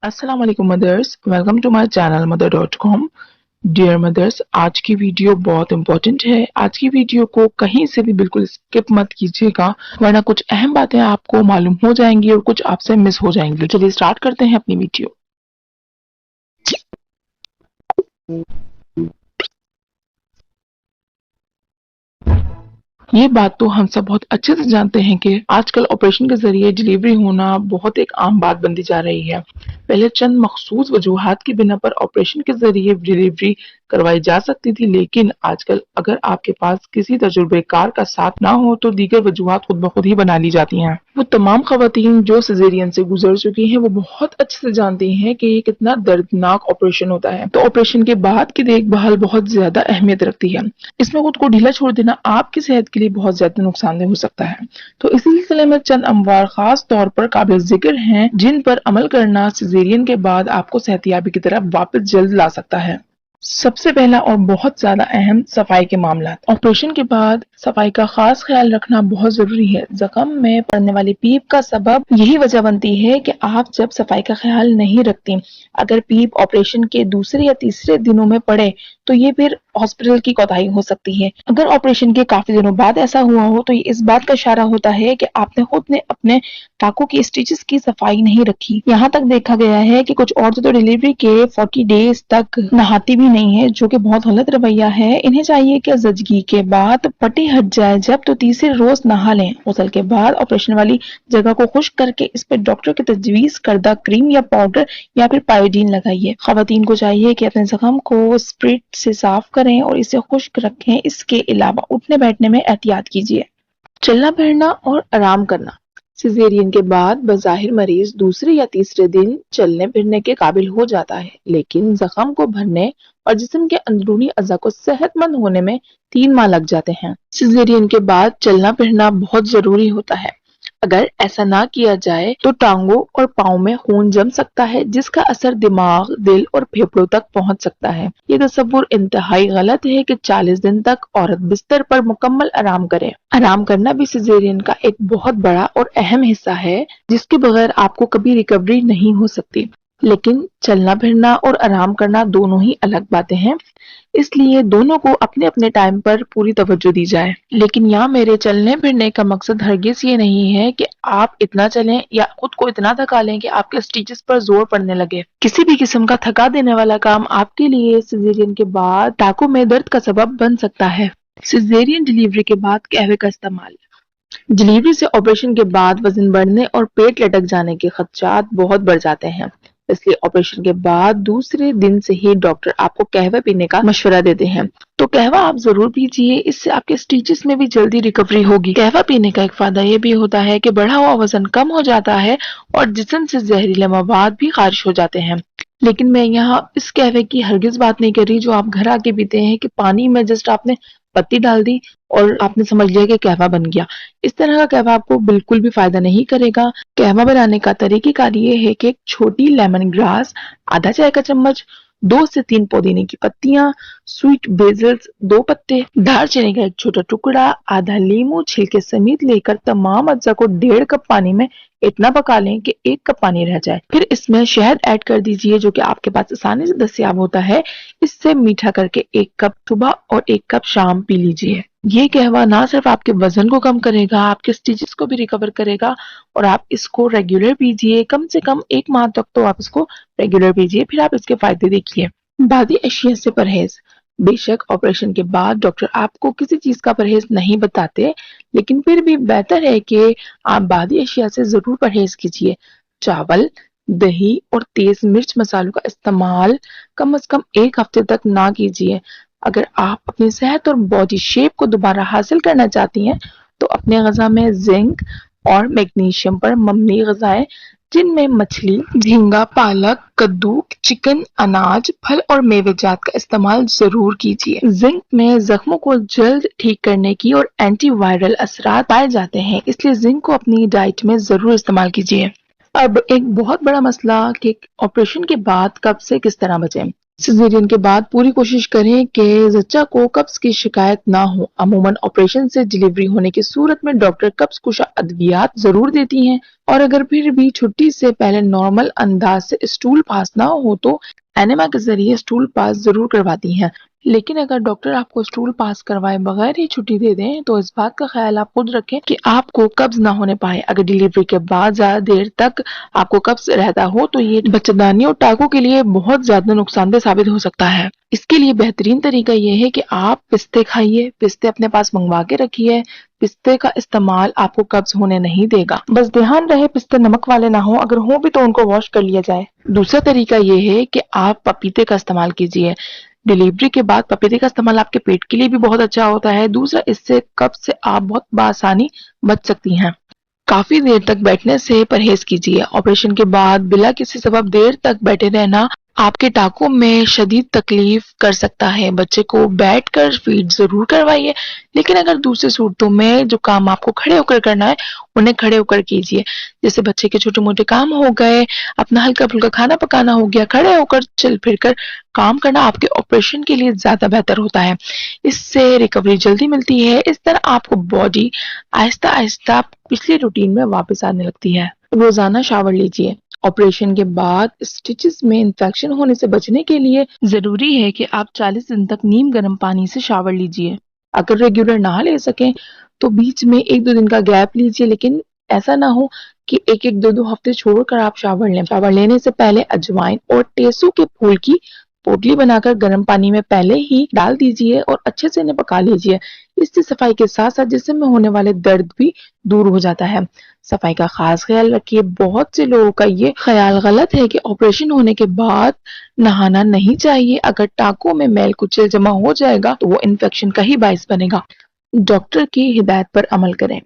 अस्सलाम वालेकुम mothers, welcome to my channel mother.com। Dear mothers, आज की वीडियो बहुत इंपॉर्टेंट है। आज की वीडियो को कहीं से भी बिल्कुल स्किप मत कीजिएगा, वरना कुछ अहम बातें आपको मालूम हो जाएंगी और कुछ आपसे मिस हो जाएंगी। चलिए स्टार्ट करते हैं अपनी वीडियो। ये बात तो हम सब बहुत अच्छे से जानते हैं कि आजकल ऑपरेशन के जरिए डिलीवरी होना बहुत एक आम बात बनती जा रही है। पहले चंद मखसूस वजूहात की बिना पर ऑपरेशन के जरिए डिलीवरी करवाई जा सकती थी, लेकिन आजकल अगर आपके पास किसी तजुर्बेकार का साथ ना हो तो दीगर वजूहात खुद ब खुद ही बना ली जाती हैं। वो तमाम खवातीन जो सिजेरियन से गुजर चुकी हैं वो बहुत अच्छे से जानती हैं कि ये कितना दर्दनाक ऑपरेशन होता है। तो ऑपरेशन के बाद की देखभाल बहुत ज्यादा अहमियत रखती है। इसमें खुद को ढीला छोड़ देना आपकी सेहत के लिए बहुत ज्यादा नुकसानदेह हो सकता है। तो इसी सिलसिले में चंद अमवार खास तौर पर काबिल जिक्र हैं जिन पर अमल करना सिजेरियन के बाद आपको सेहतयाबी की तरफ वापस जल्द ला सकता है। सबसे पहला और बहुत ज्यादा अहम सफाई के मामला। ऑपरेशन के बाद सफाई का खास ख्याल रखना बहुत जरूरी है। जख्म में पड़ने वाली पीप का सबब यही वजह बनती है कि आप जब सफाई का ख्याल नहीं रखती। अगर पीप ऑपरेशन के दूसरे या तीसरे दिनों में पड़े तो ये फिर हॉस्पिटल की कोताही हो सकती है। अगर ऑपरेशन के काफी दिनों बाद ऐसा हुआ हो तो ये इस बात का इशारा होता है कि आपने खुद ने अपने टाकों की स्टिचेस की सफाई नहीं रखी। यहाँ तक देखा गया है कि कुछ औरतें तो डिलीवरी के 40 डेज तक नहाती भी नहीं है, जो कि बहुत गलत रवैया है। इन्हें चाहिए कि जचगी के बाद पट्टी हट जाए जब तो तीसरे रोज नहा लें। गुस्ल के बाद ऑपरेशन वाली जगह को खुश्क करके इस पर डॉक्टर की तजवीज करदा क्रीम या पाउडर या फिर पायोडीन लगाइए। खवातीन को चाहिए कि अपने जख्म को स्प्रिट से साफ करें और इसे खुश्क रखें। इसके अलावा उठने बैठने में एहतियात कीजिए। चलना फिरना और आराम करना। सिजेरियन के बाद बज़ाहिर मरीज दूसरे या तीसरे दिन चलने फिरने के काबिल हो जाता है, लेकिन जख्म को भरने और जिस्म के अंदरूनी अज़ा को सेहतमंद होने में 3 माह लग जाते हैं। सिजेरियन के बाद चलना फिरना बहुत जरूरी होता है। अगर ऐसा ना किया जाए तो टांगों और पाँव में खून जम सकता है, जिसका असर दिमाग, दिल और फेफड़ों तक पहुंच सकता है। ये तस्वुर इंतहाई गलत है कि 40 दिन तक औरत बिस्तर पर मुकम्मल आराम करे। आराम करना भी सिजेरियन का एक बहुत बड़ा और अहम हिस्सा है, जिसके बगैर आपको कभी रिकवरी नहीं हो सकती। लेकिन चलना फिरना और आराम करना दोनों ही अलग बातें हैं, इसलिए दोनों को अपने अपने टाइम पर पूरी तवज्जो दी जाए। लेकिन यहाँ मेरे चलने फिरने का मकसद हरगिज ये नहीं है कि आप इतना चलें या खुद को इतना थका लें कि आपके स्टिचेस पर जोर पड़ने लगे। किसी भी किस्म का थका देने वाला काम आपके लिए सिजेरियन के बाद टाकों में दर्द का सबब बन सकता है। सिजेरियन डिलीवरी के बाद कहवे का इस्तेमाल। डिलीवरी से ऑपरेशन के बाद वजन बढ़ने और पेट लटक जाने के खदशात बहुत बढ़ जाते हैं, इसलिए ऑपरेशन के बाद दूसरे दिन से ही डॉक्टर आपको कहवा पीने का मशवरा देते हैं। तो कहवा आप जरूर पीजिए, इससे आपके स्टिचेस में भी जल्दी रिकवरी होगी। कहवा पीने का एक फायदा ये भी होता है कि बढ़ा हुआ वजन कम हो जाता है और जिस्म से जहरीले मवाद भी खारिज हो जाते हैं। लेकिन मैं यहाँ इस कहवे की हरगिज बात नहीं कर रही जो आप घर आके पीते हैं कि पानी में जस्ट आपने पत्ती डाल दी और आपने समझ लिया कि कहवा बन गया। इस तरह का कहवा आपको बिल्कुल भी फायदा नहीं करेगा। कहवा बनाने का तरीकेकार ये है कि एक छोटी लेमन ग्रास, आधा चाय का चम्मच, 2 से 3 पुदीने की पत्तियां, स्वीट बेजल्स 2 पत्ते, दालचीनी का एक छोटा टुकड़ा, आधा नींबू छिलके समेत लेकर तमाम अज्जा को 1.5 कप पानी में इतना पका लें कि 1 कप पानी रह जाए। फिर इसमें शहद ऐड कर दीजिए, जो कि आपके पास आसानी से दस्तयाब होता है। इससे मीठा करके 1 कप सुबह और 1 कप शाम पी लीजिए। ये कहवा ना सिर्फ आपके वजन को कम करेगा, आपके स्टिचेस को भी रिकवर करेगा और आप इसको रेगुलर पीजिए। कम से कम 1 माह तक तो आप इसको रेगुलर पीजिए, फिर आप इसके फायदे देखिए। बादी अशिया से परहेज। बेशक ऑपरेशन के बाद डॉक्टर आपको किसी चीज का परहेज नहीं बताते, लेकिन फिर भी बेहतर है कि आप बादी अशिया से जरूर परहेज कीजिए। चावल, दही और तेज मिर्च मसालों का इस्तेमाल कम से कम 1 हफ्ते तक ना कीजिए। अगर आप अपनी सेहत और बॉडी शेप को दोबारा हासिल करना चाहती हैं तो अपने गजा में जिंक और मैग्नीशियम पर मबनी गजाएं, जिनमें मछली, झींगा, पालक, कद्दू, चिकन, अनाज, फल और मेवेजात का इस्तेमाल जरूर कीजिए। जिंक में जख्मों को जल्द ठीक करने की और एंटीवायरल असरात पाए जाते हैं, इसलिए जिंक को अपनी डाइट में जरूर इस्तेमाल कीजिए। अब एक बहुत बड़ा मसला कि ऑपरेशन के बाद कब से किस तरह बचें। سیزیرین کے بعد پوری کوشش کریں کہ زچہ کو قبض کی شکایت نہ ہو۔ عموماً آپریشن سے ڈلیوری ہونے کی صورت میں ڈاکٹر قبض کشا ادویات ضرور دیتی ہیں، اور اگر پھر بھی چھٹی سے پہلے نارمل انداز سے اسٹول پاس نہ ہو تو اینیما کے ذریعے اسٹول پاس ضرور کرواتی ہیں۔ لیکن اگر ڈاکٹر آپ کو اسٹول پاس کروائے بغیر ہی چھٹی دے دیں تو اس بات کا خیال آپ خود رکھیں کہ آپ کو قبض نہ ہونے پائے۔ اگر ڈلیوری کے بعد زیادہ دیر تک آپ کو قبض رہتا ہو تو یہ بچہ اور ٹانکوں کے لیے بہت زیادہ نقصان دہ ثابت ہو سکتا ہے۔ اس کے لیے بہترین طریقہ یہ ہے کہ آپ پستے کھائیے، پستے اپنے پاس منگوا کے رکھیے۔ پستے کا استعمال آپ کو قبض ہونے نہیں دے گا، بس دھیان رہے پستے نمک والے نہ ہوں، اگر ہوں بھی تو ان کو واش کر لیا جائے۔ دوسرا طریقہ یہ ہے کہ آپ پپیتے کا استعمال کیجیے۔ ڈلیوری کے بعد پپیتے کا استعمال آپ کے پیٹ کے لیے بھی بہت اچھا ہوتا ہے۔ دوسرا، اس سے قبض سے آپ بہت بآسانی بچ سکتی ہیں۔ کافی دیر تک بیٹھنے سے پرہیز کیجیے۔ آپریشن کے بعد بلا کسی سبب دیر تک بیٹھے رہنا آپ کے ٹانکوں میں شدید تکلیف کر سکتا ہے۔ بچے کو بیٹھ کر فیڈ ضرور کروائیے، لیکن اگر دوسرے صورتوں میں جو کام آپ کو کھڑے ہو کر کرنا ہے انہیں کھڑے ہو کر کیجیے۔ جیسے بچے کے چھوٹے موٹے کام ہو گئے، اپنا ہلکا پھلکا کھانا پکانا ہو گیا، کھڑے ہو کر چل پھر کر کام کرنا آپ کے آپریشن کے لیے زیادہ بہتر ہوتا ہے۔ اس سے ریکوری جلدی ملتی ہے۔ اس طرح آپ کو باڈی آہستہ آہستہ پچھلی روٹین میں واپس آنے لگتی ہے۔ روزانہ شاور لیجیے۔ آپریشن کے بعد اسٹیچز میں انفیکشن ہونے سے بچنے کے لیے ضروری ہے کہ آپ 40 دن تک نیم گرم پانی سے شاور لیجیے۔ اگر ریگولر نہ لے سکیں تو بیچ میں 1-2 دن کا گیپ لیجیے، لیکن ایسا نہ ہو کہ 1-2 ہفتے چھوڑ کر آپ شاور لیں۔ شاور لینے سے پہلے اجوائن اور ٹیسو کے پھول کی پوٹلی بنا کر گرم پانی میں پہلے ہی ڈال دیجیے اور اچھے سے انہیں پکا لیجیے۔ اس سے صفائی کے ساتھ ساتھ جسم میں ہونے والے درد بھی دور ہو جاتا ہے۔ صفائی کا خاص خیال رکھیے۔ بہت سے لوگوں کا یہ خیال غلط ہے کہ آپریشن ہونے کے بعد نہانا نہیں چاہیے۔ اگر ٹانکوں میں میل کچل جمع ہو جائے گا تو وہ انفیکشن کا ہی باعث بنے گا۔ ڈاکٹر کی ہدایت پر عمل کریں۔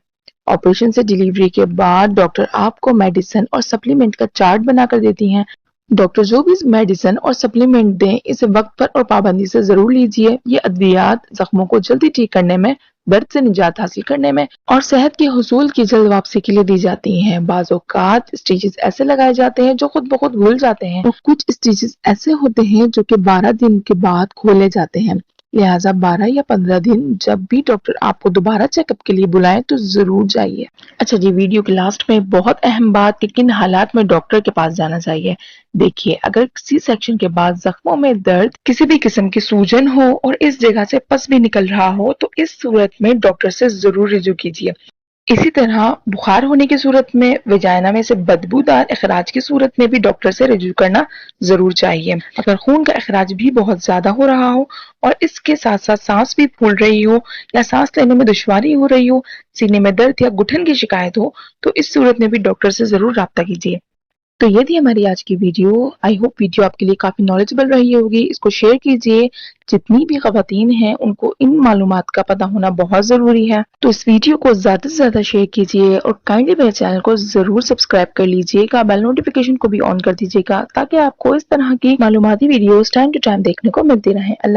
آپریشن سے ڈلیوری کے بعد ڈاکٹر آپ کو میڈیسن اور سپلیمنٹ کا چارٹ بنا کر دیتی ہیں۔ ڈاکٹر جو بھی میڈیسن اور سپلیمنٹ دیں اسے وقت پر اور پابندی سے ضرور لیجیے۔ یہ ادویات زخموں کو جلدی ٹھیک کرنے میں، درد سے نجات حاصل کرنے میں اور صحت کے حصول کی جلد واپسی کے لیے دی جاتی ہیں۔ بعض اوقات اسٹیچز ایسے لگائے جاتے ہیں جو خود بخود گھل جاتے ہیں، اور کچھ اسٹیچز ایسے ہوتے ہیں جو کہ 12 دن کے بعد کھولے جاتے ہیں۔ لہٰذا 12 یا 15 دن جب بھی ڈاکٹر آپ کو دوبارہ چیک اپ کے لیے بلائیں تو ضرور جائیے۔ اچھا جی، ویڈیو کے لاسٹ میں بہت اہم بات کہ کن حالات میں ڈاکٹر کے پاس جانا چاہیے۔ دیکھیے، اگر سی سیکشن کے بعد زخموں میں درد، کسی بھی قسم کی سوجن ہو اور اس جگہ سے پس بھی نکل رہا ہو تو اس صورت میں ڈاکٹر سے ضرور رجوع کیجیے۔ اسی طرح بخار ہونے کی صورت میں، ویجائنا میں سے بدبودار اخراج کی صورت میں بھی ڈاکٹر سے رجوع کرنا ضرور چاہیے۔ اگر خون کا اخراج بھی بہت زیادہ ہو رہا ہو اور اس کے ساتھ ساتھ سانس بھی پھول رہی ہو یا سانس لینے میں دشواری ہو رہی ہو، سینے میں درد یا گٹھن کی شکایت ہو تو اس صورت میں بھی ڈاکٹر سے ضرور رابطہ کیجیے۔ تو یہ تھی ہماری آج کی ویڈیو۔ آئی ہوپ ویڈیو آپ کے لیے کافی نالجبل رہی ہوگی۔ اس کو شیئر کیجیے۔ جتنی بھی خواتین ہیں ان کو ان معلومات کا پتہ ہونا بہت ضروری ہے، تو اس ویڈیو کو زیادہ سے زیادہ شیئر کیجیے اور کائنڈلی میرے چینل کو ضرور سبسکرائب کر لیجیے گا، بیل نوٹیفیکیشن کو بھی آن کر دیجیے گا تاکہ آپ کو اس طرح کی معلوماتی ویڈیوز ٹائم ٹو ٹائم دیکھنے کو ملتی رہیں۔ اللہ